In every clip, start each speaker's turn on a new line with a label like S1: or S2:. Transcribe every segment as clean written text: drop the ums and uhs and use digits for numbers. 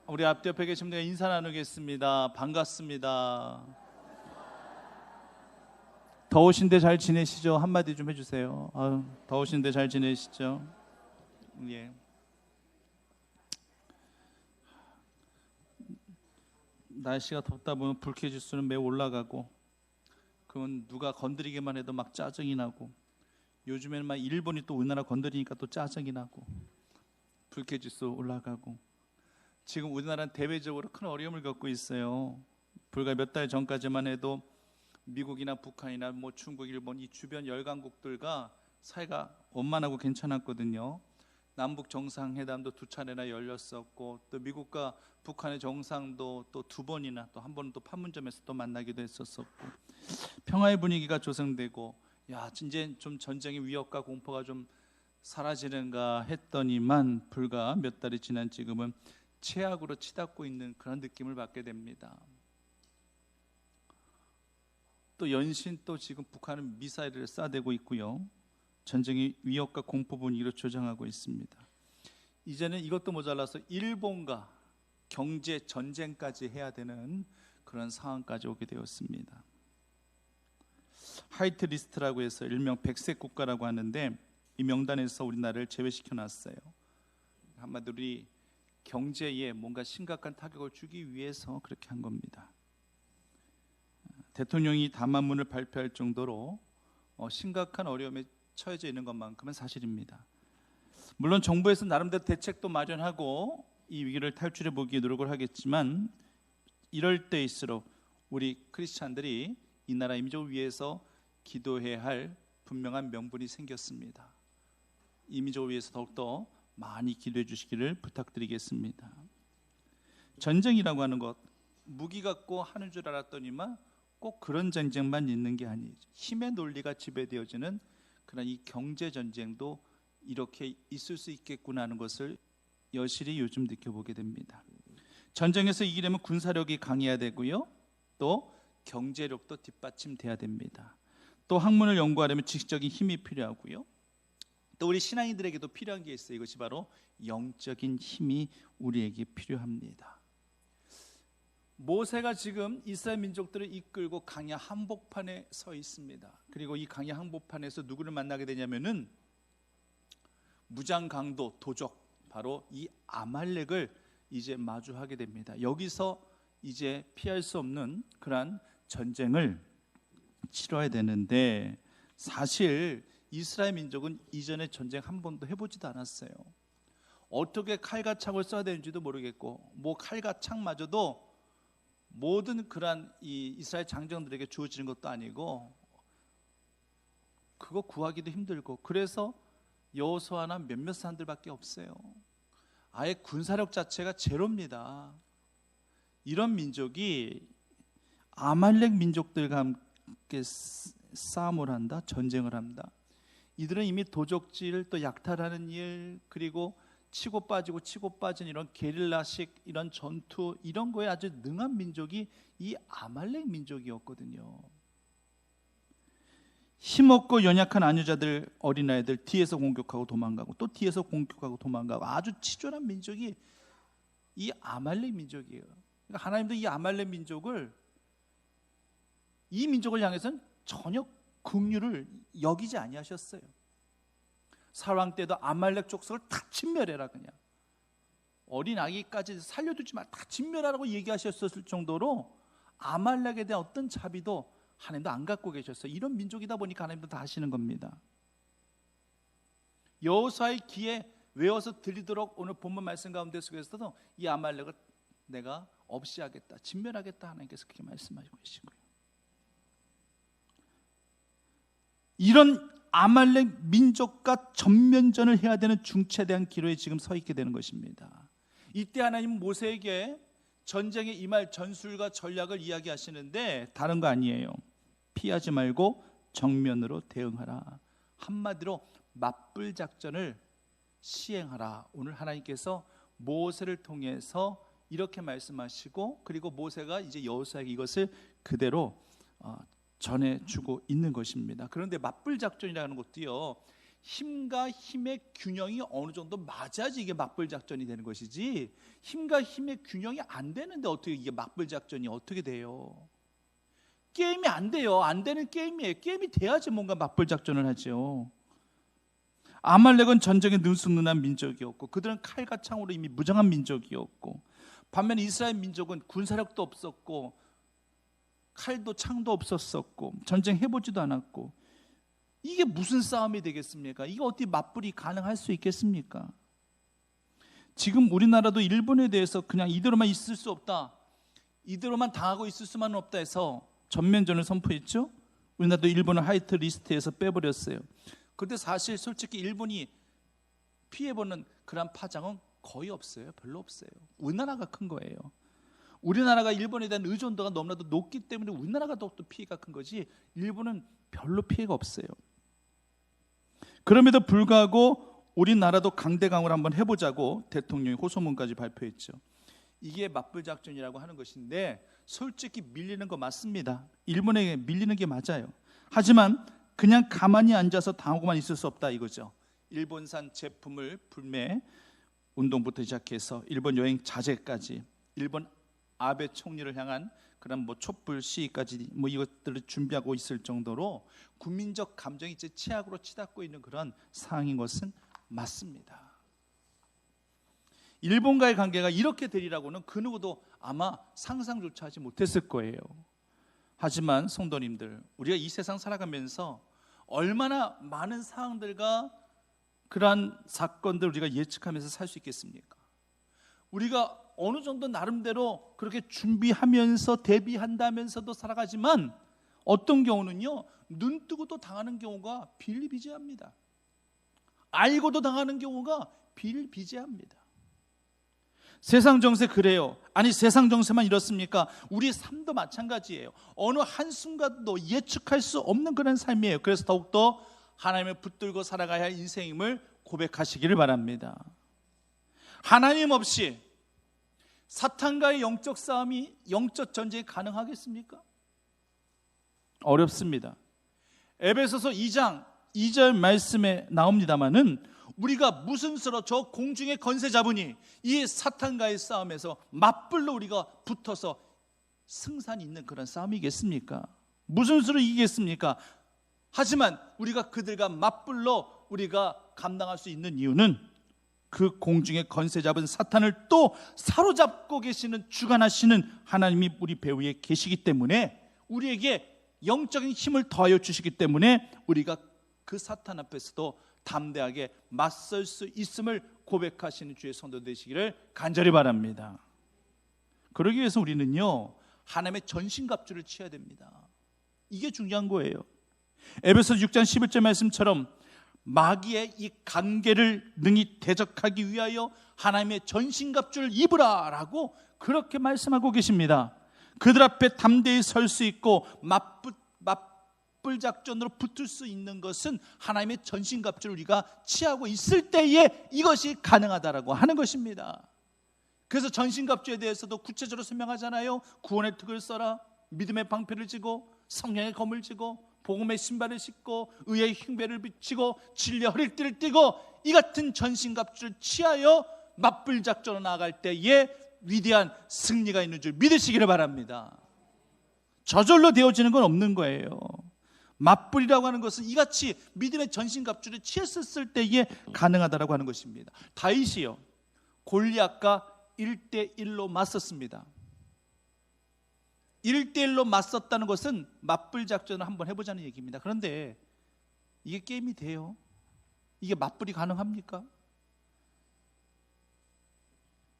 S1: 우리 앞옆에 계신 분들 인사 나누겠습니다. 반갑습니다. 더우신데 잘 지내시죠? 한마디 좀 해주세요. 더우신데 잘 지내시죠? 예. 날씨가 덥다 보면 불쾌지수는 매우 올라가고, 그건 누가 건드리기만 해도 막 짜증이 나고, 요즘에는 막 일본이 또 우리나라 건드리니까 또 짜증이 나고, 불쾌지수 올라가고, 지금 우리나라는 대외적으로 큰 어려움을 겪고 있어요. 불과 몇 달 전까지만 해도 미국이나 북한이나 중국, 일본 이 주변 열강국들과 사이가 원만하고 괜찮았거든요. 남북 정상회담도 2차례나 열렸었고, 또 미국과 북한의 정상도 또 2번이나 또 한 번은 또 판문점에서 또 만나기도 했었었고, 평화의 분위기가 조성되고, 이제 좀 전쟁의 위협과 공포가 좀 사라지는가 했더니만 불과 몇 달이 지난 지금은 최악으로 치닫고 있는 그런 느낌을 받게 됩니다. 또 연신 또 지금 북한은 미사일을 쏴대고 있고요. 전쟁의 위협과 공포 분위기로 조정하고 있습니다. 이제는 이것도 모자라서 일본과 경제 전쟁까지 해야 되는 그런 상황까지 오게 되었습니다. 화이트 리스트라고 해서 일명 백색 국가라고 하는데, 이 명단에서 우리나라를 제외시켜 놨어요. 한마디로 우리 경제에 뭔가 심각한 타격을 주기 위해서 그렇게 한 겁니다. 대통령이 담화문을 발표할 정도로 심각한 어려움에 처해져 있는 것만큼은 사실입니다. 물론 정부에서 나름대로 대책도 마련하고 이 위기를 탈출해 보기에 노력을 하겠지만, 이럴 때일수록 우리 크리스찬들이 이 나라 민족을 위해서 기도해야 할 분명한 명분이 생겼습니다. 이 민족을 위해서 더욱더 많이 기도해 주시기를 부탁드리겠습니다. 전쟁이라고 하는 것, 무기 갖고 하는 줄 알았더니만 꼭 그런 전쟁만 있는 게 아니죠. 힘의 논리가 지배되어지는 그런 이 경제 전쟁도 이렇게 있을 수 있겠구나 하는 것을 여실히 요즘 느껴보게 됩니다. 전쟁에서 이기려면 군사력이 강해야 되고요, 또 경제력도 뒷받침돼야 됩니다. 또 학문을 연구하려면 지식적인 힘이 필요하고요, 또 우리 신앙인들에게도 필요한 게 있어요. 이것이 바로 영적인 힘이 우리에게 필요합니다. 모세가 지금 이스라엘 민족들을 이끌고 강야 한복판에 서 있습니다. 그리고 이 강야 한복판에서 누구를 만나게 되냐면은 무장 강도 도적, 바로 이 아말렉을 이제 마주하게 됩니다. 여기서 이제 피할 수 없는 그러한 전쟁을 치러야 되는데, 사실 이스라엘 민족은 이전에 전쟁 한 번도 해보지도 않았어요. 어떻게 칼과 창을 써야 되는지도 모르겠고, 칼과 창마저도 모든 그러한 이 이스라엘 장정들에게 주어지는 것도 아니고, 그거 구하기도 힘들고, 그래서 여호수아나 몇몇 사람들밖에 없어요. 아예 군사력 자체가 제로입니다. 이런 민족이 아말렉 민족들과 함께 싸움을 한다, 전쟁을 한다. 이들은 이미 도적질, 또 약탈하는 일, 그리고 치고 빠진 이런 게릴라식 이런 전투, 이런 거에 아주 능한 민족이 이 아말렉 민족이었거든요. 힘없고 연약한 아녀자들, 어린아이들 뒤에서 공격하고 도망가고, 또 뒤에서 공격하고 도망가고, 아주 치졸한 민족이 이 아말렉 민족이에요. 그러니까 하나님도 이 아말렉 민족을, 이 민족을 향해서는 전혀 긍휼을 여기지 아니하셨어요. 사왕 때도 아말렉 족속을 다 진멸해라, 그냥 어린 아기까지 살려두지 마, 다 진멸하라고 얘기하셨을 정도로 아말렉에 대한 어떤 자비도 하나님도 안 갖고 계셨어요. 이런 민족이다 보니까 하나님도 다 하시는 겁니다. 여호수아의 귀에 외워서 들리도록 오늘 본문 말씀 가운데 속에서도 이 아말렉을 내가 없이 하겠다, 진멸하겠다, 하나님께서 그렇게 말씀하시고 계시고요. 이런 아말렉 민족과 전면전을 해야 되는 중차대한 기로에 지금 서 있게 되는 것입니다. 이때 하나님은 모세에게 전쟁에 임할 전술과 전략을 이야기하시는데, 다른 거 아니에요. 피하지 말고 정면으로 대응하라. 한마디로 맞불 작전을 시행하라. 오늘 하나님께서 모세를 통해서 이렇게 말씀하시고, 그리고 모세가 이제 여호수아에게 이것을 그대로 전해주고 있는 것입니다. 그런데 맞불 작전이라는 것도요, 힘과 힘의 균형이 어느 정도 맞아야지 이게 맞불 작전이 되는 것이지, 힘과 힘의 균형이 안 되는데 어떻게 이게 맞불 작전이 어떻게 돼요? 게임이 안 돼요. 안 되는 게임이에요. 게임이 돼야지 뭔가 맞불 작전을 하죠. 아말렉은 전쟁에 능숙능한 민족이었고 그들은 칼과 창으로 이미 무장한 민족이었고, 반면 이스라엘 민족은 군사력도 없었고 칼도 창도 없었었고 전쟁해보지도 않았고, 이게 무슨 싸움이 되겠습니까? 이게 어떻게 맞불이 가능할 수 있겠습니까? 지금 우리나라도 일본에 대해서 그냥 이대로만 있을 수 없다, 이대로만 당하고 있을 수만은 없다 해서 전면전을 선포했죠. 우리나라도 일본을 하이트 리스트에서 빼버렸어요. 그런데 사실 솔직히 일본이 피해보는 그런 파장은 거의 없어요. 별로 없어요. 우리나라가 큰 거예요. 우리나라가 일본에 대한 의존도가 너무나도 높기 때문에 우리나라가 더욱더 피해가 큰 거지, 일본은 별로 피해가 없어요. 그럼에도 불구하고 우리나라도 강대강을 한번 해보자고 대통령이 호소문까지 발표했죠. 이게 맞불 작전이라고 하는 것인데, 솔직히 밀리는 거 맞습니다. 일본에게 밀리는 게 맞아요. 하지만 그냥 가만히 앉아서 당하고만 있을 수 없다 이거죠. 일본산 제품을 불매 운동부터 시작해서 일본 여행 자제까지, 일본 아베 총리를 향한 그런 촛불 시위까지 이것들을 준비하고 있을 정도로 국민적 감정이 이제 최악으로 치닫고 있는 그런 상황인 것은 맞습니다. 일본과의 관계가 이렇게 되리라고는 그 누구도 아마 상상조차 하지 못했을 거예요. 하지만 성도님들, 우리가 이 세상 살아가면서 얼마나 많은 상황들과 그러한 사건들 우리가 예측하면서 살 수 있겠습니까? 우리가 어느 정도 나름대로 그렇게 준비하면서 대비한다면서도 살아가지만 어떤 경우는요, 눈 뜨고도 당하는 경우가 비일비재합니다. 알고도 당하는 경우가 비일비재합니다. 세상 정세 그래요. 아니 세상 정세만 이렇습니까? 우리의 삶도 마찬가지예요. 어느 한순간도 예측할 수 없는 그런 삶이에요. 그래서 더욱더 하나님을 붙들고 살아가야 할 인생임을 고백하시기를 바랍니다. 하나님 없이 사탄과의 영적 싸움이, 영적 전쟁이 가능하겠습니까? 어렵습니다. 에베소서 2장 2절 말씀에 나옵니다마는 우리가 무슨 수로 저 공중의 권세 잡으니 이 사탄과의 싸움에서 맞불로 우리가 붙어서 승산이 있는 그런 싸움이겠습니까? 무슨 수로 이기겠습니까? 하지만 우리가 그들과 맞불로 우리가 감당할 수 있는 이유는 그 공중에 권세 잡은 사탄을 또 사로잡고 계시는, 주관하시는 하나님이 우리 배후에 계시기 때문에, 우리에게 영적인 힘을 더하여 주시기 때문에 우리가 그 사탄 앞에서도 담대하게 맞설 수 있음을 고백하시는 주의 성도 되시기를 간절히 바랍니다. 그러기 위해서 우리는요, 하나님의 전신갑주를 취해야 됩니다. 이게 중요한 거예요. 에베소서 6장 11절 말씀처럼 마귀의 이 관계를 능히 대적하기 위하여 하나님의 전신갑주를 입으라 라고 그렇게 말씀하고 계십니다. 그들 앞에 담대히 설 수 있고 맞불 작전으로 붙을 수 있는 것은 하나님의 전신갑주를 우리가 취하고 있을 때에 이것이 가능하다라고 하는 것입니다. 그래서 전신갑주에 대해서도 구체적으로 설명하잖아요. 구원의 특을 써라, 믿음의 방패를 쥐고 성령의 검을 쥐고 복음의 신발을 신고 의의 흉배를 비치고 진리의 허리띠를 띠고 이 같은 전신갑주를 취하여 맞불 작전으로 나아갈 때에 위대한 승리가 있는 줄 믿으시기를 바랍니다. 저절로 되어지는 건 없는 거예요. 맞불이라고 하는 것은 이같이 믿음의 전신갑주를 취했을 때에 가능하다라고 하는 것입니다. 다윗이요, 골리앗과 1대1로 맞섰습니다. 1대1로 맞섰다는 것은 맞불 작전을 한번 해보자는 얘기입니다. 그런데 이게 게임이 돼요? 이게 맞불이 가능합니까?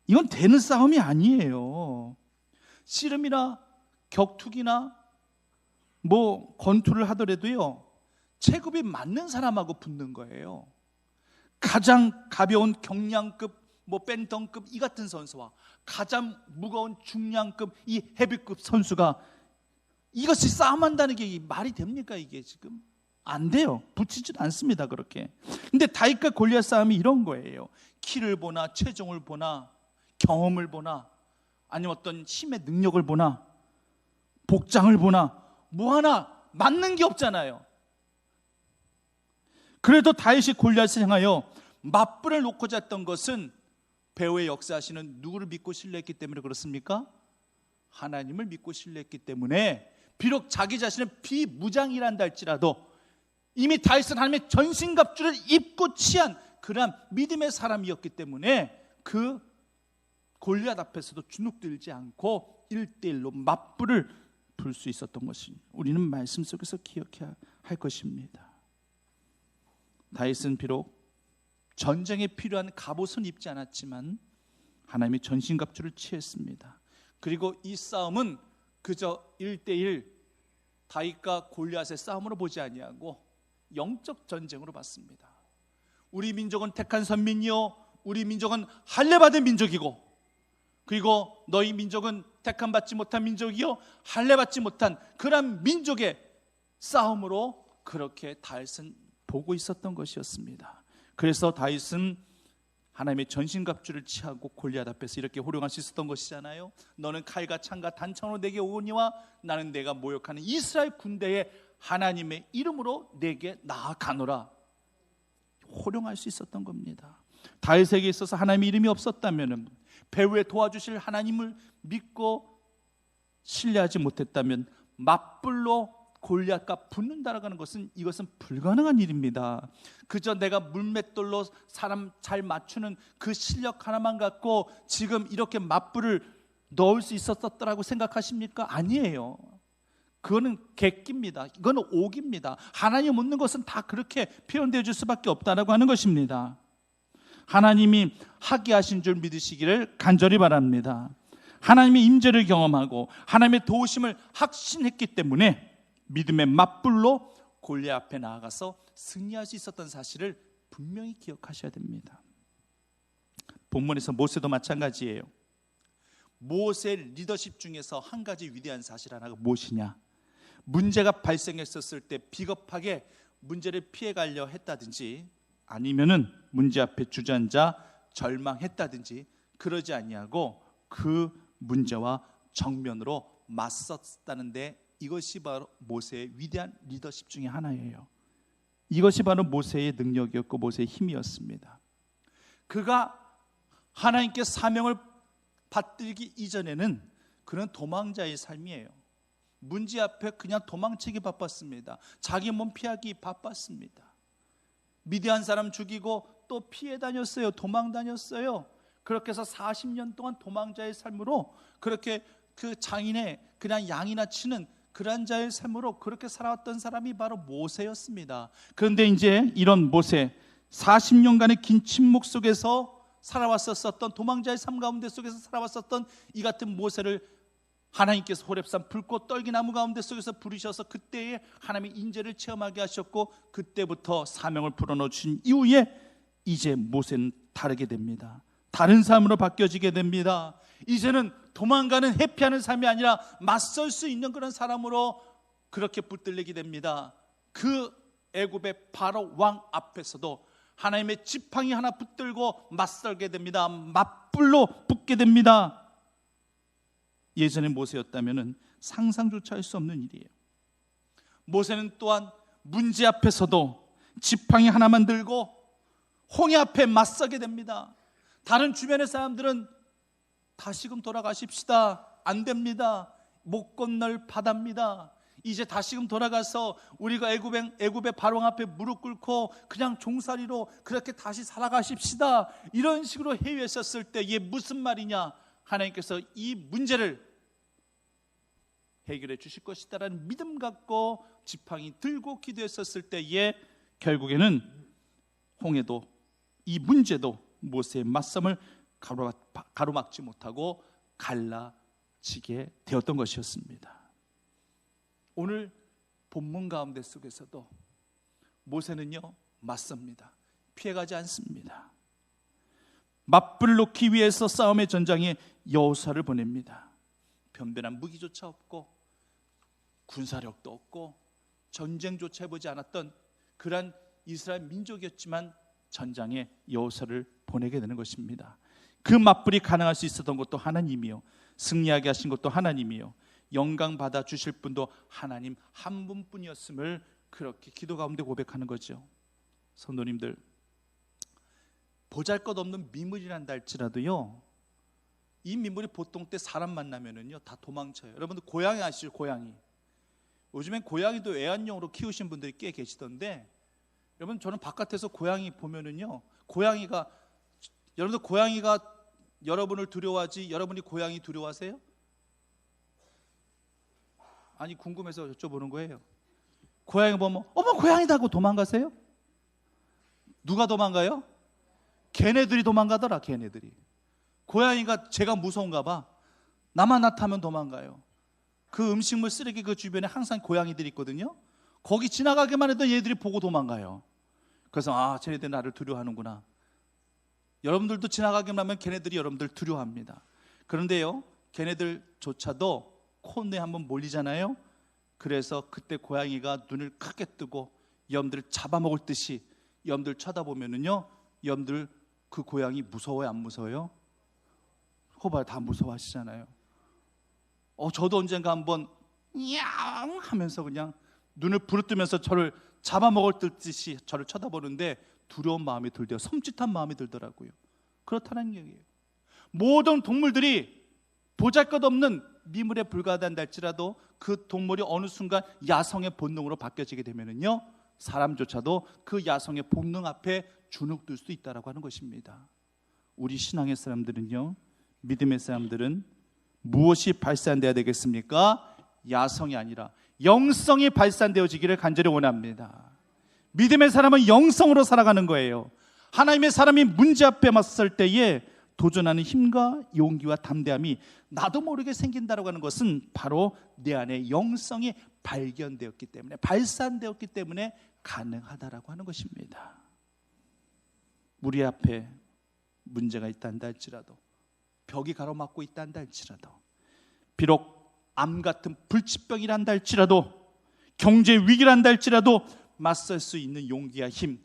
S1: 이건 되는 싸움이 아니에요. 씨름이나 격투기나 권투를 하더라도요, 체급이 맞는 사람하고 붙는 거예요. 가장 가벼운 경량급 벤턴급 이 같은 선수와 가장 무거운 중량급 이 헤비급 선수가 이것이 싸움한다는 게 말이 됩니까? 이게 지금 안 돼요. 붙이지도 않습니다. 그렇게. 근데 다윗과 골리앗 싸움이 이런 거예요. 키를 보나 체중을 보나 경험을 보나 아니면 어떤 힘의 능력을 보나 복장을 보나 뭐 하나 맞는 게 없잖아요. 그래도 다윗이 골리앗을 향하여 맞불을 놓고자 했던 것은 배후에 역사하시는 누구를 믿고 신뢰했기 때문에 그렇습니까? 하나님을 믿고 신뢰했기 때문에 비록 자기 자신은 비무장이란다 할지라도 이미 다윗은 하나님의 전신갑주를 입고 취한 그러한 믿음의 사람이었기 때문에 그 골리앗 앞에서도 주눅들지 않고 1대1로 맞불을 불 수 있었던 것이 우리는 말씀 속에서 기억해야 할 것입니다. 다윗은 비록 전쟁에 필요한 갑옷은 입지 않았지만 하나님의 전신갑주를 취했습니다. 그리고 이 싸움은 그저 1대1 다윗과 골리앗의 싸움으로 보지 아니하고 영적 전쟁으로 봤습니다. 우리 민족은 택한 선민이요 우리 민족은 할례받은 민족이고 그리고 너희 민족은 택함받지 못한 민족이요 할례받지 못한 그런 민족의 싸움으로 그렇게 다윗은 보고 있었던 것이었습니다. 그래서 다윗은 하나님의 전신갑주를 취하고 골리앗 앞에서 이렇게 호령할 수 있었던 것이잖아요. 너는 칼과 창과 단창으로 내게 오니와 나는 내가 모욕하는 이스라엘 군대의 하나님의 이름으로 내게 나아가노라. 호령할 수 있었던 겁니다. 다윗에게 있어서 하나님의 이름이 없었다면, 배후에 도와주실 하나님을 믿고 신뢰하지 못했다면 맞불로 골리앗과 붙는다라는 것은 이것은 불가능한 일입니다. 그저 내가 물맷돌로 사람 잘 맞추는 그 실력 하나만 갖고 지금 이렇게 맞불을 넣을 수 있었더라고 생각하십니까? 아니에요. 그거는 객기입니다. 이거는 오기입니다. 하나님 묻는 것은 다 그렇게 표현되어 줄 수밖에 없다라고 하는 것입니다. 하나님이 하게 하신 줄 믿으시기를 간절히 바랍니다. 하나님의 임재를 경험하고 하나님의 도우심을 확신했기 때문에 믿음의 맞불로 골리앗 앞에 나아가서 승리할 수 있었던 사실을 분명히 기억하셔야 됩니다. 본문에서 모세도 마찬가지예요. 모세 리더십 중에서 한 가지 위대한 사실 하나가 무엇이냐? 문제가 발생했었을 때 비겁하게 문제를 피해가려 했다든지 아니면은 문제 앞에 주저앉아 절망했다든지 그러지 아니하고 그 문제와 정면으로 맞섰다는데 이것이 바로 모세의 위대한 리더십 중에 하나예요. 이것이 바로 모세의 능력이었고 모세의 힘이었습니다. 그가 하나님께 사명을 받들기 이전에는 그는 도망자의 삶이에요. 문제 앞에 그냥 도망치기 바빴습니다. 자기 몸 피하기 바빴습니다. 미디안 사람 죽이고 또 피해 다녔어요. 도망 다녔어요. 그렇게 해서 40년 동안 도망자의 삶으로 그렇게 그 장인의 그냥 양이나 치는 그런 자의 삶으로 그렇게 살아왔던 사람이 바로 모세였습니다. 그런데 이제 이런 모세 40년간의 긴 침묵 속에서 살아왔었던 도망자의 삶 가운데 속에서 살아왔었던 이 같은 모세를 하나님께서 호렙산 불꽃 떨기나무 가운데 속에서 부르셔서 그때에 하나님의 인재를 체험하게 하셨고 그때부터 사명을 불어넣어 주신 이후에 이제 모세는 다르게 됩니다. 다른 삶으로 바뀌어지게 됩니다. 이제는 도망가는 회피하는 삶이 아니라 맞설 수 있는 그런 사람으로 그렇게 붙들리게 됩니다. 그 애굽의 바로 왕 앞에서도 하나님의 지팡이 하나 붙들고 맞설게 됩니다. 맞불로 붙게 됩니다. 예전의 모세였다면 상상조차 할 수 없는 일이에요. 모세는 또한 문제 앞에서도 지팡이 하나만 들고 홍해 앞에 맞서게 됩니다. 다른 주변의 사람들은 다시금 돌아가십시다. 안 됩니다. 못 건널 바다입니다. 이제 다시금 돌아가서 우리가 애굽의 바로 앞에 무릎 꿇고 그냥 종살이로 그렇게 다시 살아가십시다. 이런 식으로 회유했었을 때 이게 무슨 말이냐? 하나님께서 이 문제를 해결해 주실 것이다라는 믿음 갖고 지팡이 들고 기도했었을 때에 결국에는 홍해도 이 문제도 모세의 맞섬을 가로막지 못하고 갈라지게 되었던 것이었습니다. 오늘 본문 가운데 속에서도 모세는요 맞섭니다. 피해가지 않습니다. 맞불을 놓기 위해서 싸움의 전장에 여호수아를 보냅니다. 변변한 무기조차 없고 군사력도 없고 전쟁조차 해보지 않았던 그러한 이스라엘 민족이었지만 전장에 여호수아를 보내게 되는 것입니다. 그 맞불이 가능할 수 있었던 것도 하나님이요, 승리하게 하신 것도 하나님이요, 영광 받아 주실 분도 하나님 한 분뿐이었음을 그렇게 기도 가운데 고백하는 거죠. 성도님들, 보잘것없는 미물이란다 할지라도요, 이 미물이 보통 때 사람 만나면은요 다 도망쳐요. 여러분들 고양이 아시죠? 고양이. 요즘엔 고양이도 애완용으로 키우신 분들이 꽤 계시던데, 여러분 저는 바깥에서 고양이 보면은요, 여러분들 고양이가 여러분을 두려워하지 여러분이 고양이 두려워하세요? 아니, 궁금해서 여쭤보는 거예요. 고양이 보면 어머 고양이다 하고 도망가세요? 누가 도망가요? 걔네들이 도망가더라. 걔네들이. 고양이가 제가 무서운가 봐. 나만 나타나면 도망가요. 그 음식물 쓰레기 그 주변에 항상 고양이들이 있거든요. 거기 지나가기만 해도 얘들이 보고 도망가요. 그래서 쟤네들 나를 두려워하는구나. 여러분들도 지나가기만 하면 걔네들이 여러분들 두려워합니다. 그런데요, 걔네들조차도 코너에 한번 몰리잖아요. 그래서 그때 고양이가 눈을 크게 뜨고 여러분들 잡아먹을 듯이 여러분들 쳐다보면은요, 여러분들 그 고양이 무서워요, 안 무서워요? 호발 다 무서워하시잖아요. 저도 언젠가 한번 냥 하면서 그냥 눈을 부릅뜨면서 저를 잡아먹을 듯이 저를 쳐다보는데 두려운 마음이 들대요. 섬찟한 마음이 들더라고요. 그렇다는 얘기예요. 모든 동물들이 보잘것없는 미물에 불과하다 할지라도 그 동물이 어느 순간 야성의 본능으로 바뀌어지게 되면은요, 사람조차도 그 야성의 본능 앞에 주눅들 수 있다라고 하는 것입니다. 우리 신앙의 사람들은요, 믿음의 사람들은 무엇이 발산되어야 되겠습니까? 야성이 아니라 영성이 발산되어지기를 간절히 원합니다. 믿음의 사람은 영성으로 살아가는 거예요. 하나님의 사람이 문제 앞에 맞설 때에 도전하는 힘과 용기와 담대함이 나도 모르게 생긴다고 하는 것은 바로 내 안에 영성이 발견되었기 때문에, 발산되었기 때문에 가능하다라고 하는 것입니다. 우리 앞에 문제가 있다한다 할지라도, 벽이 가로막고 있다한다 할지라도, 비록 암 같은 불치병이란다 할지라도, 경제 위기란다 할지라도 맞설 수 있는 용기와 힘,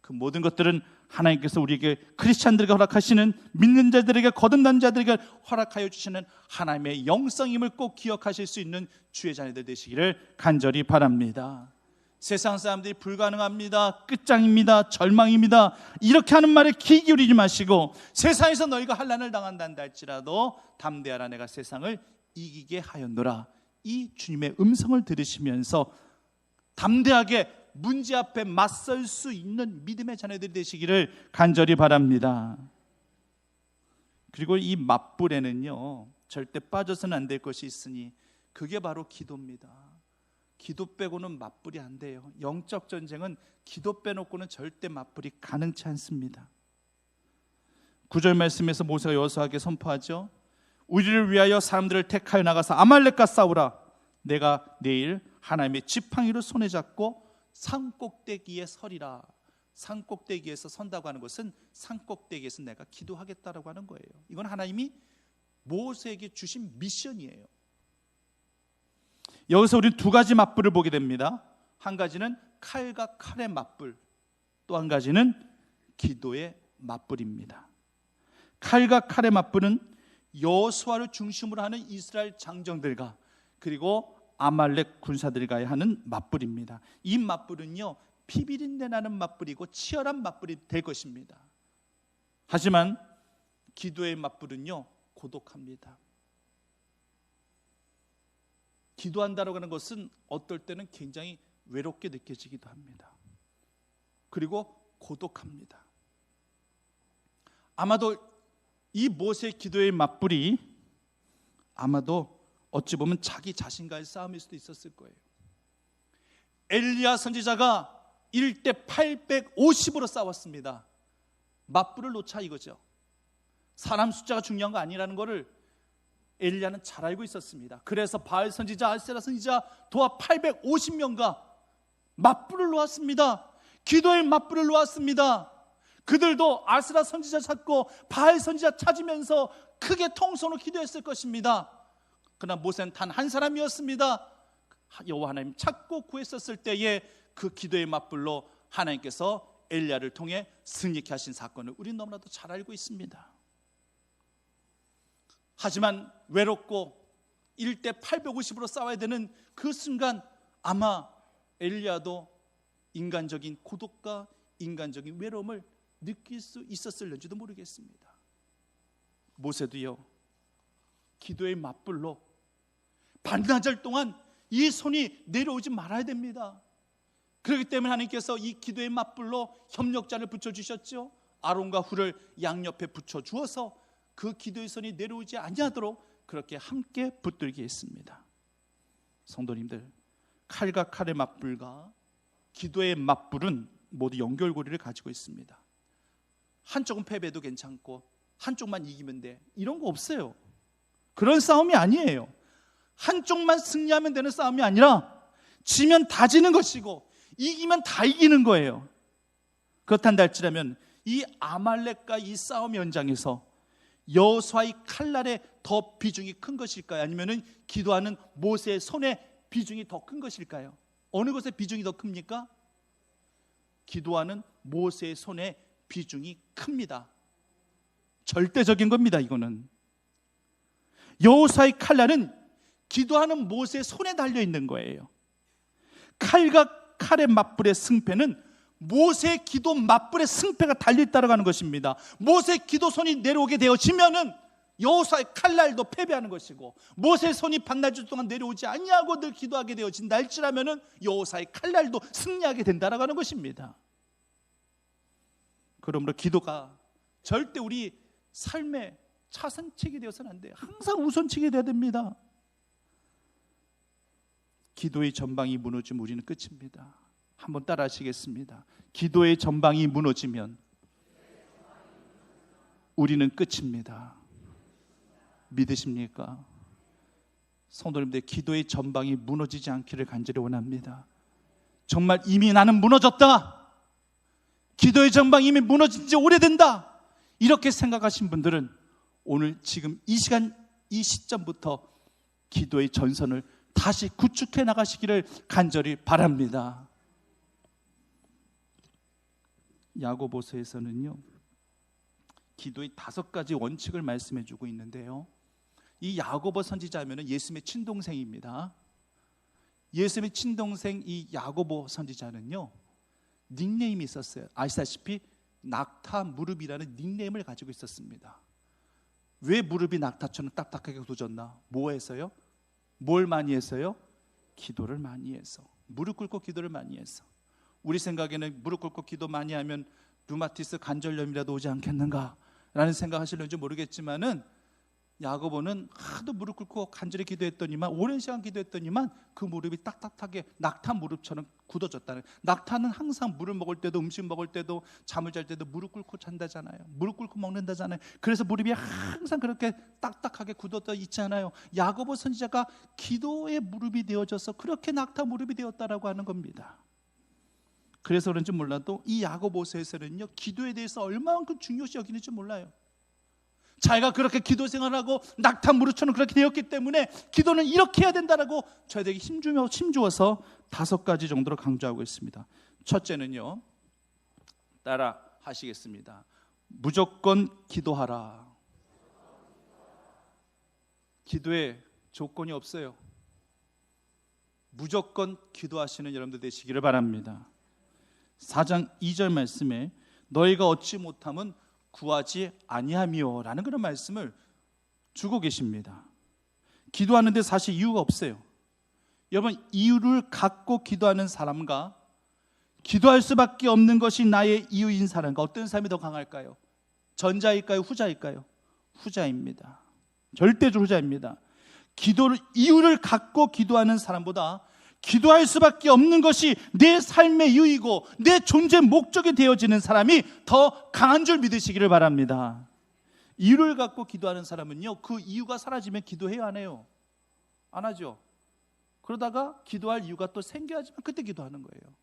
S1: 그 모든 것들은 하나님께서 우리에게, 크리스찬들에게 허락하시는, 믿는 자들에게, 거듭난 자들에게 허락하여 주시는 하나님의 영성임을 꼭 기억하실 수 있는 주의 자녀들 되시기를 간절히 바랍니다. 세상 사람들이 불가능합니다, 끝장입니다, 절망입니다, 이렇게 하는 말에 귀 기울이지 마시고, 세상에서 너희가 환난을 당한다 할지라도 담대하라, 내가 세상을 이기게 하였노라, 이 주님의 음성을 들으시면서 담대하게 문제 앞에 맞설 수 있는 믿음의 자녀들이 되시기를 간절히 바랍니다. 그리고 이 맞불에는요, 절대 빠져서는 안 될 것이 있으니 그게 바로 기도입니다. 기도 빼고는 맞불이 안 돼요. 영적 전쟁은 기도 빼놓고는 절대 맞불이 가능치 않습니다. 9절 말씀에서 모세가 여호수아에게 선포하죠. 우리를 위하여 사람들을 택하여 나가서 아말렉과 싸우라. 내가 내일 하나님의 지팡이로 손에 잡고 산꼭대기에 서리라. 산꼭대기에서 선다고 하는 것은 산꼭대기에서 내가 기도하겠다라고 하는 거예요. 이건 하나님이 모세에게 주신 미션이에요. 여기서 우리는 두 가지 맞불을 보게 됩니다. 한 가지는 칼과 칼의 맞불, 또 한 가지는 기도의 맞불입니다. 칼과 칼의 맞불은 여호수아를 중심으로 하는 이스라엘 장정들과 그리고 아말렉 군사들과 하는 맞불입니다. 이 맞불은요, 피비린내 나는 맞불이고 치열한 맞불이 될 것입니다. 하지만 기도의 맞불은요, 고독합니다. 기도한다고 하는 것은 어떨 때는 굉장히 외롭게 느껴지기도 합니다. 그리고 고독합니다. 아마도 이 모세의 기도의 맞불이 아마도 어찌 보면 자기 자신과의 싸움일 수도 있었을 거예요. 엘리야 선지자가 1대 850으로 싸웠습니다. 맞불을 놓자 이거죠. 사람 숫자가 중요한 거 아니라는 것을 엘리야는 잘 알고 있었습니다. 그래서 바알 선지자, 아세라 선지자 도합 850명과 맞불을 놓았습니다. 기도의 맞불을 놓았습니다. 그들도 아세라 선지자 찾고 바알 선지자 찾으면서 크게 통성으로 기도했을 것입니다. 그러나 모세는 단 한 사람이었습니다. 여호와 하나님 찾고 구했었을 때에 그 기도의 맞불로 하나님께서 엘리야를 통해 승리케 하신 사건을 우리는 너무나도 잘 알고 있습니다. 하지만 외롭고 1대 850으로 싸워야 되는 그 순간 아마 엘리야도 인간적인 고독과 인간적인 외로움을 느낄 수 있었을는지도 모르겠습니다. 모세도요, 기도의 맞불로 반나절 동안 이 손이 내려오지 말아야 됩니다. 그렇기 때문에 하나님께서 이 기도의 맞불로 협력자를 붙여주셨죠. 아론과 훌을 양옆에 붙여주어서 그 기도의 손이 내려오지 아니하도록 그렇게 함께 붙들게 했습니다. 성도님들, 칼과 칼의 맞불과 기도의 맞불은 모두 연결고리를 가지고 있습니다. 한쪽은 패배도 괜찮고 한쪽만 이기면 돼, 이런 거 없어요. 그런 싸움이 아니에요. 한쪽만 승리하면 되는 싸움이 아니라 지면 다 지는 것이고 이기면 다 이기는 거예요. 그렇단다 할지라면 이 아말렉과 이 싸움 현장에서 여호수아의 칼날에 더 비중이 큰 것일까요? 아니면 기도하는 모세의 손에 비중이 더 큰 것일까요? 어느 것에 비중이 더 큽니까? 기도하는 모세의 손에 비중이 큽니다. 절대적인 겁니다. 이거는 여호수아의 칼날은 기도하는 모세의 손에 달려 있는 거예요. 칼과 칼의 맞불의 승패는 모세의 기도 맞불의 승패가 달려있다고 하는 것입니다. 모세의 기도 손이 내려오게 되어지면은 여호수아의 칼날도 패배하는 것이고, 모세의 손이 반나절 동안 내려오지 아니하고 늘 기도하게 되어진다 할지라면은 여호수아의 칼날도 승리하게 된다라고 하는 것입니다. 그러므로 기도가 절대 우리 삶의 차선책이 되어서는 안 돼요. 항상 우선책이 되어야 됩니다. 기도의 전방이 무너지면 우리는 끝입니다. 한번 따라 하시겠습니다. 기도의 전방이 무너지면 우리는 끝입니다. 믿으십니까? 성도님들, 기도의 전방이 무너지지 않기를 간절히 원합니다. 정말 이미 나는 무너졌다, 기도의 전방이 이미 무너진 지 오래된다, 이렇게 생각하신 분들은 오늘 지금 이 시간 이 시점부터 기도의 전선을 다시 구축해 나가시기를 간절히 바랍니다. 야고보서에서는요, 기도의 5가지 원칙을 말씀해 주고 있는데요, 이 야고보 선지자면은 예수님의 친동생입니다. 예수님의 친동생 이 야고보 선지자는요, 닉네임이 있었어요. 아시다시피 낙타 무릎이라는 닉네임을 가지고 있었습니다. 왜 무릎이 낙타처럼 딱딱하게 굳어졌나? 뭐 해서요? 뭘 많이 했어요? 기도를 많이 해서. 무릎 꿇고 기도를 많이 해서. 우리 생각에는 무릎 꿇고 기도 많이 하면 류마티스 관절염이라도 오지 않겠는가 라는 생각하실는지 모르겠지만은, 야고보는 하도 무릎 꿇고 간절히 기도했더니만, 오랜 시간 기도했더니만 그 무릎이 딱딱하게 낙타 무릎처럼 굳어졌다는. 낙타는 항상 물을 먹을 때도 음식 먹을 때도 잠을 잘 때도 무릎 꿇고 잔다잖아요. 무릎 꿇고 먹는다잖아요. 그래서 무릎이 항상 그렇게 딱딱하게 굳어져 있잖아요. 야고보 선지자가 기도의 무릎이 되어져서 그렇게 낙타 무릎이 되었다라고 하는 겁니다. 그래서 그런지 몰라도 이 야고보서에서는요, 기도에 대해서 얼마만큼 중요시 여기는지 몰라요. 자기가 그렇게 기도 생활하고 낙타 무릎처럼 그렇게 되었기 때문에 기도는 이렇게 해야 된다라고 저희에게 힘주어서 5가지 정도로 강조하고 있습니다. 첫째는요, 따라 하시겠습니다. 무조건 기도하라. 기도에 조건이 없어요. 무조건 기도하시는 여러분들 되시기를 바랍니다. 4장 2절 말씀에 너희가 얻지 못함은 구하지 아니하며 라는 그런 말씀을 주고 계십니다. 기도하는데 사실 이유가 없어요. 여러분, 이유를 갖고 기도하는 사람과 기도할 수밖에 없는 것이 나의 이유인 사람과 어떤 사람이 더 강할까요? 전자일까요? 후자일까요? 후자입니다. 절대적으로 후자입니다. 기도를 이유를 갖고 기도하는 사람보다 기도할 수밖에 없는 것이 내 삶의 이유이고 내 존재 목적이 되어지는 사람이 더 강한 줄 믿으시기를 바랍니다. 이유를 갖고 기도하는 사람은요, 그 이유가 사라지면 기도해요, 안 해요? 안 하죠. 그러다가 기도할 이유가 또 생겨야지만 그때 기도하는 거예요.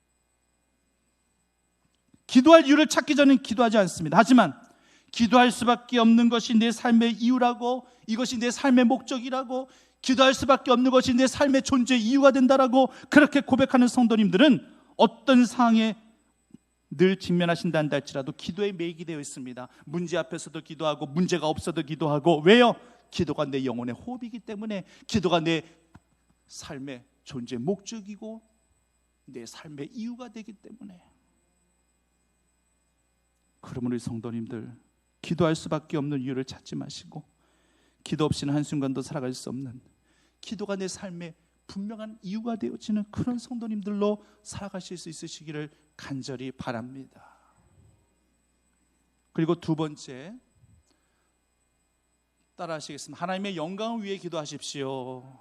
S1: 기도할 이유를 찾기 전엔 기도하지 않습니다. 하지만 기도할 수밖에 없는 것이 내 삶의 이유라고, 이것이 내 삶의 목적이라고, 기도할 수밖에 없는 것이 내 삶의 존재 이유가 된다라고 그렇게 고백하는 성도님들은 어떤 상황에 늘 직면하신다 한다 할지라도 기도에 매이게 되어 있습니다. 문제 앞에서도 기도하고 문제가 없어도 기도하고. 왜요? 기도가 내 영혼의 호흡이기 때문에, 기도가 내 삶의 존재 목적이고 내 삶의 이유가 되기 때문에. 그러므로 우리 성도님들, 기도할 수밖에 없는 이유를 찾지 마시고, 기도 없이는 한순간도 살아갈 수 없는, 기도가 내 삶의 분명한 이유가 되어지는 그런 성도님들로 살아가실 수 있으시기를 간절히 바랍니다. 그리고 두 번째, 따라 하시겠습니다. 하나님의 영광을 위해 기도하십시오.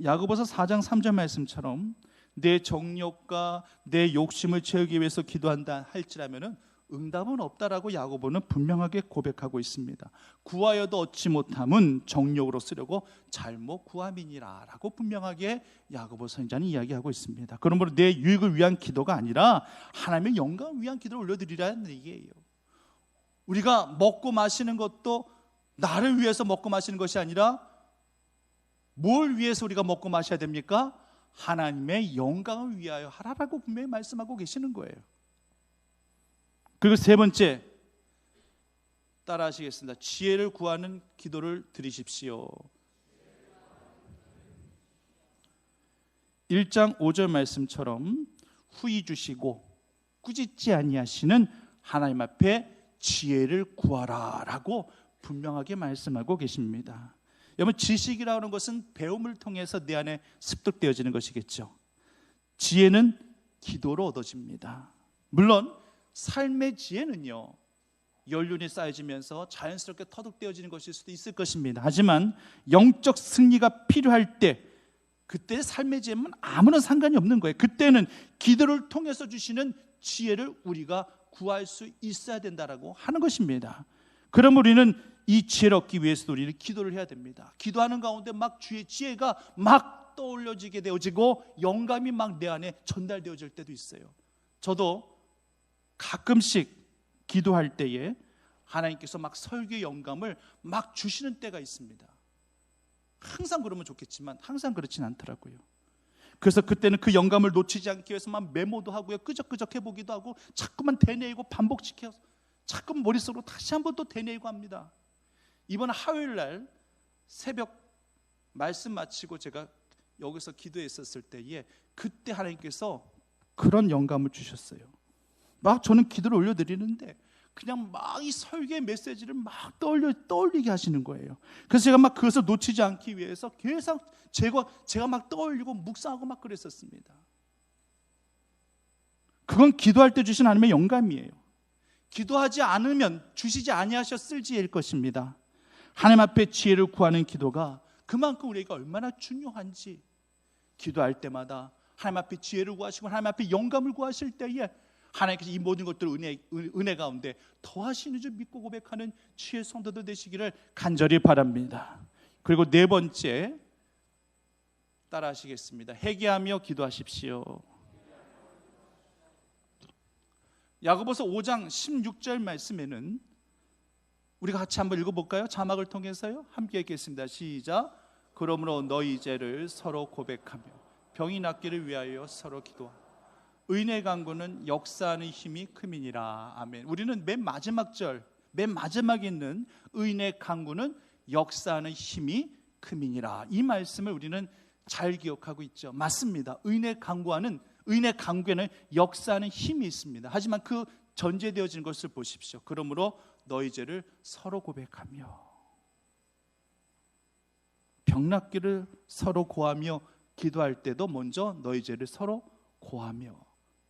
S1: 야고보서 4장 3절 말씀처럼 내 정욕과 내 욕심을 채우기 위해서 기도한다 할지라면 응답은 없다라고 야고보는 분명하게 고백하고 있습니다. 구하여도 얻지 못함은 정욕으로 쓰려고 잘못 구함이니라 라고 분명하게 야고보 선지자는 이야기하고 있습니다. 그러므로 내 유익을 위한 기도가 아니라 하나님의 영광을 위한 기도를 올려드리라는 얘기예요. 우리가 먹고 마시는 것도 나를 위해서 먹고 마시는 것이 아니라 뭘 위해서 우리가 먹고 마셔야 됩니까? 하나님의 영광을 위하여 하라라고 분명히 말씀하고 계시는 거예요. 그리고 세 번째, 따라 하시겠습니다. 지혜를 구하는 기도를 드리십시오. 1장 5절 말씀처럼 후히 주시고 꾸짖지 아니하시는 하나님 앞에 지혜를 구하라 라고 분명하게 말씀하고 계십니다. 여러분, 지식이라고 하는 것은 배움을 통해서 내 안에 습득되어지는 것이겠죠. 지혜는 기도로 얻어집니다. 물론 삶의 지혜는요, 연륜이 쌓여지면서 자연스럽게 터득되어지는 것일 수도 있을 것입니다. 하지만 영적 승리가 필요할 때, 그때 삶의 지혜는 아무런 상관이 없는 거예요. 그때는 기도를 통해서 주시는 지혜를 우리가 구할 수 있어야 된다라고 하는 것입니다. 그럼 우리는 이 지혜를 얻기 위해서도 우리는 기도를 해야 됩니다. 기도하는 가운데 막 주의 지혜가 막 떠올려지게 되어지고 영감이 막 내 안에 전달되어질 때도 있어요. 저도 가끔씩 기도할 때에 하나님께서 막 설교의 영감을 막 주시는 때가 있습니다. 항상 그러면 좋겠지만 항상 그렇진 않더라고요. 그래서 그때는 그 영감을 놓치지 않기 위해서 막 메모도 하고요, 끄적끄적 해보기도 하고, 자꾸만 되뇌이고 반복시켜서 자꾸 머릿속으로 다시 한번 또 되뇌이고 합니다. 이번 화요일날 새벽 말씀 마치고 제가 여기서 기도했었을 때에 그때 하나님께서 그런 영감을 주셨어요. 막 저는 기도를 올려드리는데 그냥 막 이 설교의 메시지를 막 떠올리게 하시는 거예요. 그래서 제가 막 그것을 놓치지 않기 위해서 계속 제가 막 떠올리고 묵상하고 막 그랬었습니다. 그건 기도할 때 주신 하나님의 영감이에요. 기도하지 않으면 주시지 아니하셨을지일 것입니다. 하나님 앞에 지혜를 구하는 기도가 그만큼 우리가 얼마나 중요한지, 기도할 때마다 하나님 앞에 지혜를 구하시고 하나님 앞에 영감을 구하실 때에 하나님께서 이 모든 것들을 은혜 가운데 더하시는 줄 믿고 고백하는 지혜 성도들 되시기를 간절히 바랍니다. 그리고 네 번째, 따라 하시겠습니다. 회개하며 기도하십시오. 야고보서 5장 16절 말씀에는 우리가 같이 한번 읽어볼까요? 자막을 통해서요. 함께 읽겠습니다. 시작. 그러므로 너희 죄를 서로 고백하며 병이 낫기를 위하여 서로 기도하라. 의인의 간구는 역사하는 힘이 큼이니라. 아멘. 우리는 맨 마지막 절, 맨 마지막에 있는 의인의 간구는 역사하는 힘이 큼이니라, 이 말씀을 우리는 잘 기억하고 있죠. 맞습니다. 의인의 간구에는 역사하는 힘이 있습니다. 하지만 그 전제되어진 것을 보십시오. 그러므로 너희 죄를 서로 고백하며, 병 낫기를 서로 고하며 기도할 때도 먼저 너희 죄를 서로 고하며,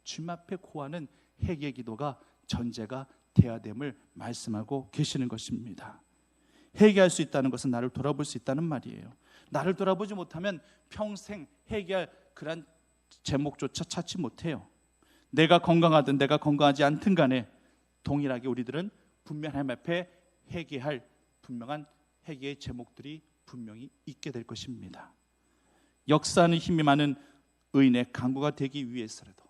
S1: 주님 앞에 고하는 회개 기도가 전제가 돼야 됨을 말씀하고 계시는 것입니다. 회개할 수 있다는 것은 나를 돌아볼 수 있다는 말이에요. 나를 돌아보지 못하면 평생 회개할 그런 제목조차 찾지 못해요. 내가 건강하든 내가 건강하지 않든 간에 동일하게 우리들은 분명 하나님 앞에 회개할 분명한 회개의 제목들이 분명히 있게 될 것입니다. 역사하는 힘이 많은 의인의 간구가 되기 위해서라도,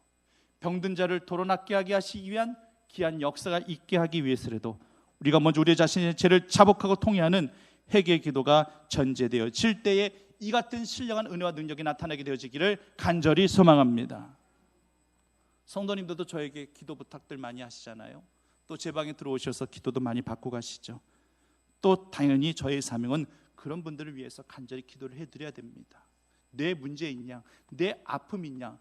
S1: 병든 자를 도로 낫게 하게 하시기 위한 귀한 역사가 있게 하기 위해서라도 우리가 먼저 우리 자신의 죄를 자복하고 통회하는 회개의 기도가 전제되어질 때에 이 같은 신령한 은혜와 능력이 나타나게 되어지기를 간절히 소망합니다. 성도님들도 저에게 기도 부탁들 많이 하시잖아요. 또 제 방에 들어오셔서 기도도 많이 받고 가시죠. 또 당연히 저의 사명은 그런 분들을 위해서 간절히 기도를 해드려야 됩니다. 내 문제 있냐, 내 아픔 있냐,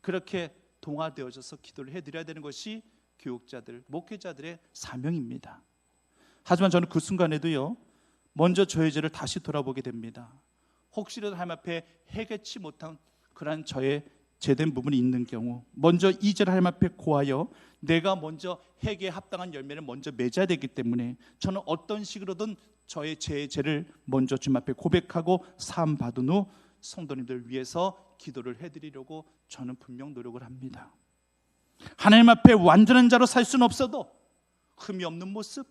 S1: 그렇게 동화되어져서 기도를 해드려야 되는 것이 교육자들, 목회자들의 사명입니다. 하지만 저는 그 순간에도요, 먼저 저의 죄를 다시 돌아보게 됩니다. 혹시라도 하나님 앞에 해결치 못한 그러한 저의 제된 부분이 있는 경우, 먼저 이 죄를 하나님 앞에 고하여 내가 먼저 회개에 합당한 열매를 먼저 맺어야 되기 때문에 저는 어떤 식으로든 저의 죄를 먼저 주님 앞에 고백하고 사함 받은 후 성도님들 위해서 기도를 해드리려고 저는 분명 노력을 합니다. 하나님 앞에 완전한 자로 살 수는 없어도 흠이 없는 모습,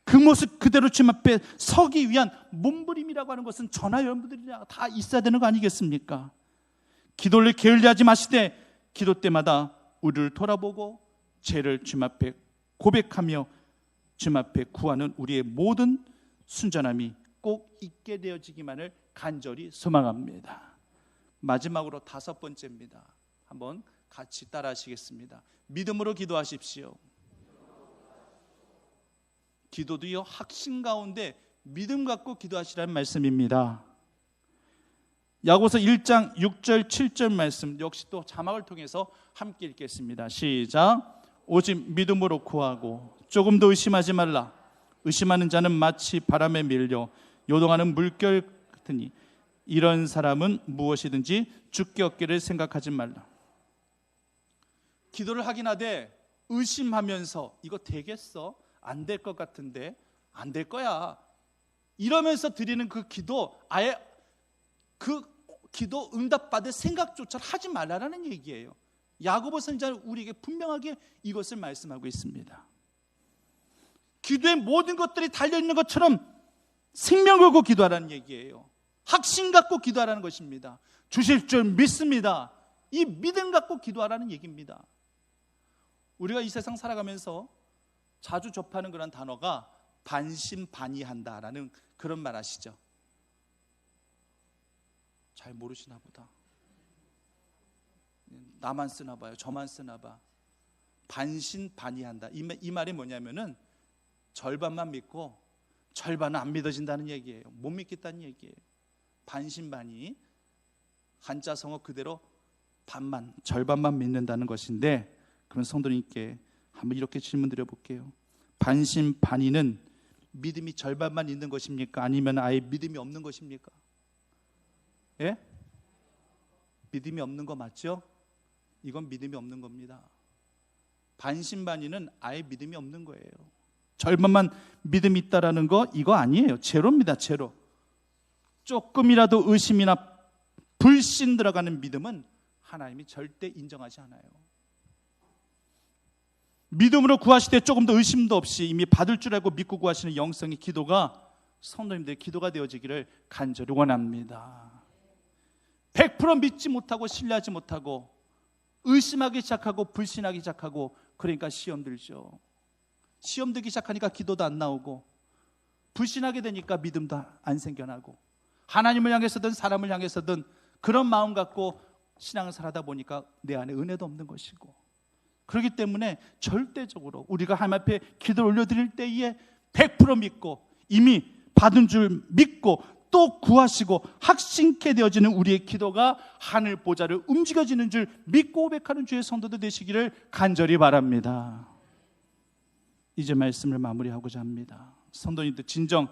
S1: 그 모습 그대로 주님 앞에 서기 위한 몸부림이라고 하는 것은 저나 여러분들이 다 있어야 되는 거 아니겠습니까? 기도를 게을리하지 마시되 기도 때마다 우리를 돌아보고 죄를 주님 앞에 고백하며 주님 앞에 구하는 우리의 모든 순전함이 꼭 있게 되어지기만을 간절히 소망합니다. 마지막으로 5번째입니다. 한번 같이 따라 하시겠습니다. 믿음으로 기도하십시오. 기도도요, 학신 가운데 믿음 갖고 기도하시라는 말씀입니다. 야고보서 1장 6절 7절 말씀 역시 또 자막을 통해서 함께 읽겠습니다. 시작. 오직 믿음으로 구하고 조금도 의심하지 말라. 의심하는 자는 마치 바람에 밀려 요동하는 물결 같으니 이런 사람은 무엇이든지 주께 얻기를 생각하지 말라. 기도를 하긴 하되 의심하면서 이거 되겠어? 안 될 것 같은데 안 될 거야 이러면서 드리는 그 기도, 아예 그 기도 응답받을 생각조차 하지 말라라는 얘기예요. 야고보 선지자는 우리에게 분명하게 이것을 말씀하고 있습니다. 기도의 모든 것들이 달려있는 것처럼 생명 걸고 기도하라는 얘기예요. 확신 갖고 기도하라는 것입니다. 주실 줄 믿습니다. 이 믿음 갖고 기도하라는 얘기입니다. 우리가 이 세상 살아가면서 자주 접하는 그런 단어가 반신반의한다라는 그런 말 아시죠? 잘 모르시나 보다. 나만 쓰나 봐요. 저만 쓰나 봐. 반신반의한다. 이 말이 뭐냐면은 절반만 믿고 절반은 안 믿어진다는 얘기예요. 못 믿겠다는 얘기예요. 반신반의, 한자성어 그대로 반만, 절반만 믿는다는 것인데, 그럼 성도님께 한번 이렇게 질문 드려볼게요. 반신반의는 믿음이 절반만 있는 것입니까? 아니면 아예 믿음이 없는 것입니까? 예? 믿음이 없는 거 맞죠? 이건 믿음이 없는 겁니다. 반신반의는 아예 믿음이 없는 거예요. 절반만 믿음이 있다라는 거 이거 아니에요. 제로입니다. 제로. 조금이라도 의심이나 불신 들어가는 믿음은 하나님이 절대 인정하지 않아요. 믿음으로 구하실 때 조금 더 의심도 없이 이미 받을 줄 알고 믿고 구하시는 영성의 기도가 성도님들의 기도가 되어지기를 간절히 원합니다. 100% 믿지 못하고 신뢰하지 못하고 의심하기 시작하고 불신하기 시작하고, 그러니까 시험 들죠. 시험 들기 시작하니까 기도도 안 나오고, 불신하게 되니까 믿음도 안 생겨나고, 하나님을 향해서든 사람을 향해서든 그런 마음 갖고 신앙생활 하다 보니까 내 안에 은혜도 없는 것이고, 그렇기 때문에 절대적으로 우리가 하나님 앞에 기도를 올려드릴 때에 100% 믿고 이미 받은 줄 믿고 또 구하시고 확신케 되어지는 우리의 기도가 하늘 보좌를 움직여지는 줄 믿고 고백하는 주의 성도들 되시기를 간절히 바랍니다. 이제 말씀을 마무리하고자 합니다. 성도님들, 진정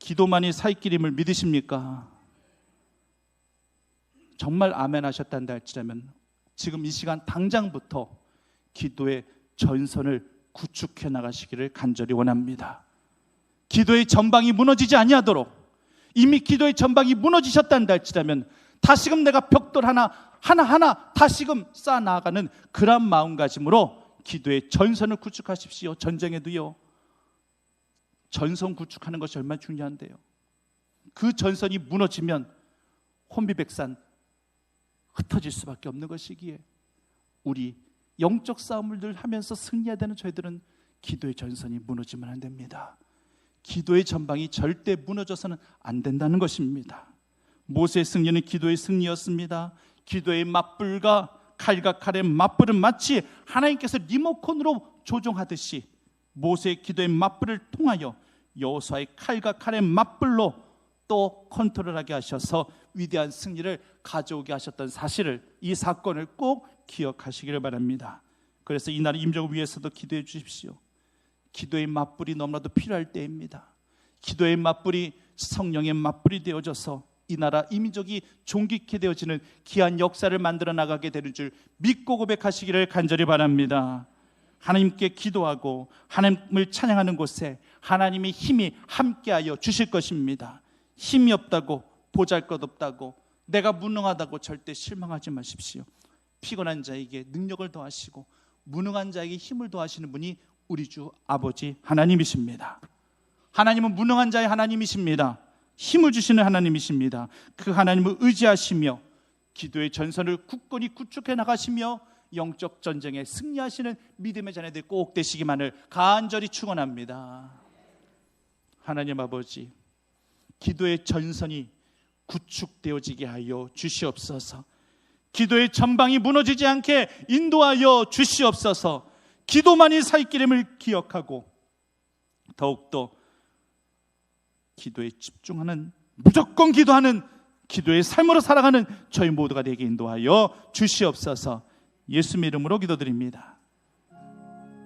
S1: 기도만이 살 길임을 믿으십니까? 정말 아멘 하셨단다 할지라면 지금 이 시간 당장부터 기도의 전선을 구축해 나가시기를 간절히 원합니다. 기도의 전방이 무너지지 아니하도록, 이미 기도의 전방이 무너지셨단다 할지라면 다시금 내가 벽돌 하나하나 다시금 쌓아나가는 그런 마음가짐으로 기도의 전선을 구축하십시오. 전쟁에도요, 전선 구축하는 것이 얼마나 중요한데요. 그 전선이 무너지면 혼비백산 흩어질 수밖에 없는 것이기에 우리 영적 싸움을 늘 하면서 승리해야 되는 저희들은 기도의 전선이 무너지면 안 됩니다. 기도의 전방이 절대 무너져서는 안 된다는 것입니다. 모세의 승리는 기도의 승리였습니다. 기도의 맞불과 칼과 칼의 맞불은 마치 하나님께서 리모컨으로 조종하듯이 모세의 기도의 맞불을 통하여 여호수아의 칼과 칼의 맞불로 또 컨트롤하게 하셔서 위대한 승리를 가져오게 하셨던 사실을, 이 사건을 꼭 기억하시기를 바랍니다. 그래서 이 나라 임종을 위해서도 기도해 주십시오. 기도의 맞불이 너무나도 필요할 때입니다. 기도의 맞불이 성령의 맞불이 되어져서 이 나라 이민족이 존귀케 되어지는 귀한 역사를 만들어 나가게 되는 줄 믿고 고백하시기를 간절히 바랍니다. 하나님께 기도하고 하나님을 찬양하는 곳에 하나님의 힘이 함께하여 주실 것입니다. 힘이 없다고, 보잘것없다고, 내가 무능하다고 절대 실망하지 마십시오. 피곤한 자에게 능력을 더하시고 무능한 자에게 힘을 더하시는 분이 우리 주 아버지 하나님이십니다. 하나님은 무능한 자의 하나님이십니다. 힘을 주시는 하나님이십니다. 그 하나님을 의지하시며 기도의 전선을 굳건히 구축해 나가시며 영적 전쟁에 승리하시는 믿음의 자녀들 꼭 되시기만을 간절히 축원합니다. 하나님 아버지, 기도의 전선이 구축되어지게 하여 주시옵소서. 기도의 전방이 무너지지 않게 인도하여 주시옵소서. 기도만이 살 길임을 기억하고 더욱더 기도에 집중하는, 무조건 기도하는 기도의 삶으로 살아가는 저희 모두가 되게 인도하여 주시옵소서. 예수님 이름으로 기도드립니다.